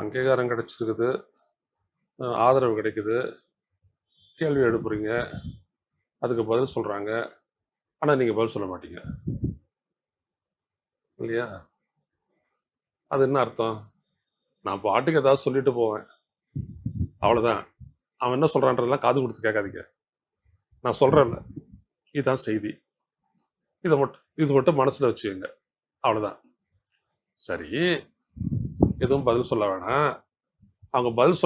அங்கீகாரம் கிடைச்சிருக்குது, ஆதரவு கிடைக்குது, கேள்வி எழுப்புறீங்க, அதுக்கு பதில் சொல்கிறாங்க. ஆனால் நீங்கள் பதில் சொல்ல மாட்டீங்க இல்லையா? அது என்ன அர்த்தம்? நான் பாட்டுக்கு ஏதாவது சொல்லிட்டு போவேன், அவ்வளோதான். அவன் என்ன சொல்கிறான்றதெல்லாம் காது கொடுத்து கேட்காதீங்க. நான் சொல்கிறேன்ல, இதுதான் செய்தி, இது மட்டும் மனசில் வச்சுக்கோங்க, அவ்வளோதான். சரி, எதுவும் பதில் சொல்ல வேணாம். அவங்க பதில்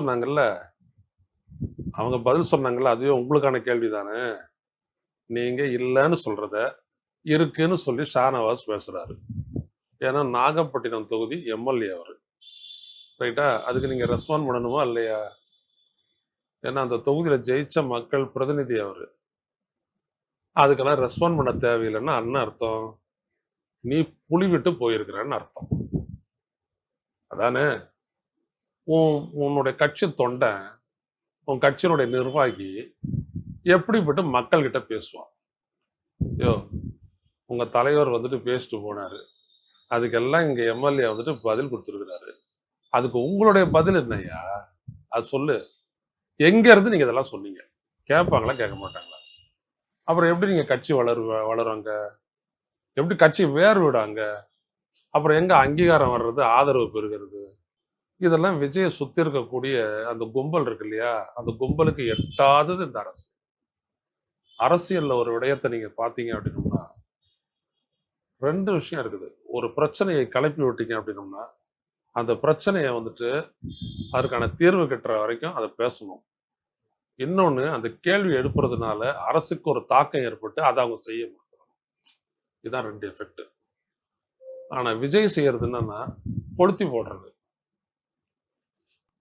சொன்னாங்கல்ல, அதுவே உங்களுக்கான கேள்வி தானே. நீங்கள் இல்லைன்னு சொல்கிறத இருக்குன்னு சொல்லி ஷானவாஸ் பேசுகிறாரு. ஏன்னா நாகப்பட்டினம் தொகுதி எம்எல்ஏ அவர், ரைட்டா? அதுக்கு நீங்கள் ரெஸ்பாண்ட் பண்ணணுமா இல்லையா? ஏன்னா அந்த தொகுதியில் ஜெயிச்ச மக்கள் பிரதிநிதி அவர். அதுக்கெல்லாம் ரெஸ்பாண்ட் பண்ண தேவையில்லைன்னா என்ன அர்த்தம்? நீ புலி விட்டு போயிருக்கிறன்னு அர்த்தம், அதானே? உன்னுடைய கட்சி தொண்டை, உன் கட்சியினுடைய நிர்வாகி எப்படிப்பட்டு மக்கள்கிட்ட பேசுவான்? யோ, உங்க தலைவர் வந்துட்டு பேசிட்டு போனாரு, அதுக்கெல்லாம் இங்க எம்எல்ஏ வந்துட்டு பதில் கொடுத்துருக்கிறாரு, அதுக்கு உங்களுடைய பதில் என்னையா? அது சொல்லு. எங்க இருந்து நீங்க இதெல்லாம் சொன்னீங்க? கேட்பாங்களா கேட்க மாட்டாங்களா? அப்புறம் எப்படி நீங்க கட்சி வளருவாங்க? எப்படி கட்சி வேர் விடாங்க? அப்புறம் எங்க அங்கீகாரம் வர்றது, ஆதரவு பெறுகிறது? இதெல்லாம் விஜய சுத்தி இருக்கக்கூடிய அந்த கும்பல் இருக்கு இல்லையா, அந்த கும்பலுக்கு எட்டாதது இந்த அரசு. அரசியல்ல ஒரு விடயத்தை நீங்க பாத்தீங்க அப்படின்னோம்னா ரெண்டு விஷயம் இருக்குது. ஒரு பிரச்சனையை கிளப்பி விட்டீங்க அப்படின்னோம்னா அந்த பிரச்சனையை வந்துட்டு அதுக்கான தீர்வு கட்டுற வரைக்கும் அதை பேசணும். இன்னொன்னு, அந்த கேள்வி எழுப்புறதுனால அரசுக்கு ஒரு தாக்கம் ஏற்பட்டு அதை அவங்க செய்ய மாட்டாங்க. இதுதான் ரெண்டு எஃபெக்ட். ஆனா விஜய் செய்யறது என்னன்னா கொளுத்தி போடுறது.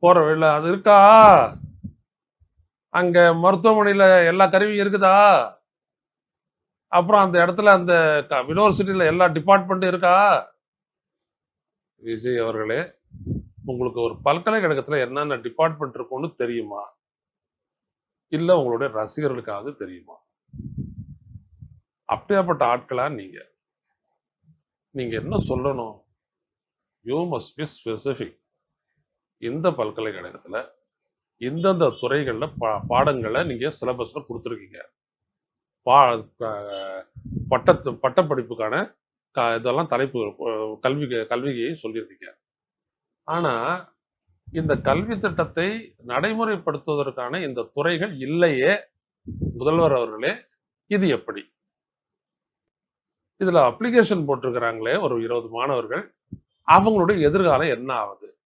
போற வழியில அது இருக்கா, அங்க மருத்துவமனையில எல்லா கருவியும் இருக்குதா, அப்புறம் அந்த இடத்துல அந்த யூனிவர்சிட்டியில எல்லா டிபார்ட்மெண்ட்டும் இருக்கா? விஜய் அவர்களே, உங்களுக்கு ஒரு பல்கலைக்கழகத்துல என்னென்ன டிபார்ட்மெண்ட் இருக்கும்னு தெரியுமா? இல்ல உங்களுடைய ரசிகர்களுக்காக தெரியுமா? அப்படியாப்பட்ட ஆட்களா நீங்க? நீங்க என்ன சொல்லணும்? You must be specific. இந்த பல்கலைக்கழகத்துல இந்தந்த துறைகள்ல பாடங்களை நீங்க சிலபஸ்ல கொடுத்துருக்கீங்க, பட்டப்படிப்புக்கான இதெல்லாம் தலைப்பு கல்வியை சொல்லியிருக்கீங்க. ஆனா இந்த கல்வி திட்டத்தை நடைமுறைப்படுத்துவதற்கான இந்த துறைகள் இல்லையே முதல்வர் அவர்களே, இது எப்படி? இதுல அப்ளிகேஷன் போட்டிருக்கிறாங்களே ஒரு 20 மாணவர்கள், அவங்களுடைய எதிர்காலம் என்ன ஆகுது?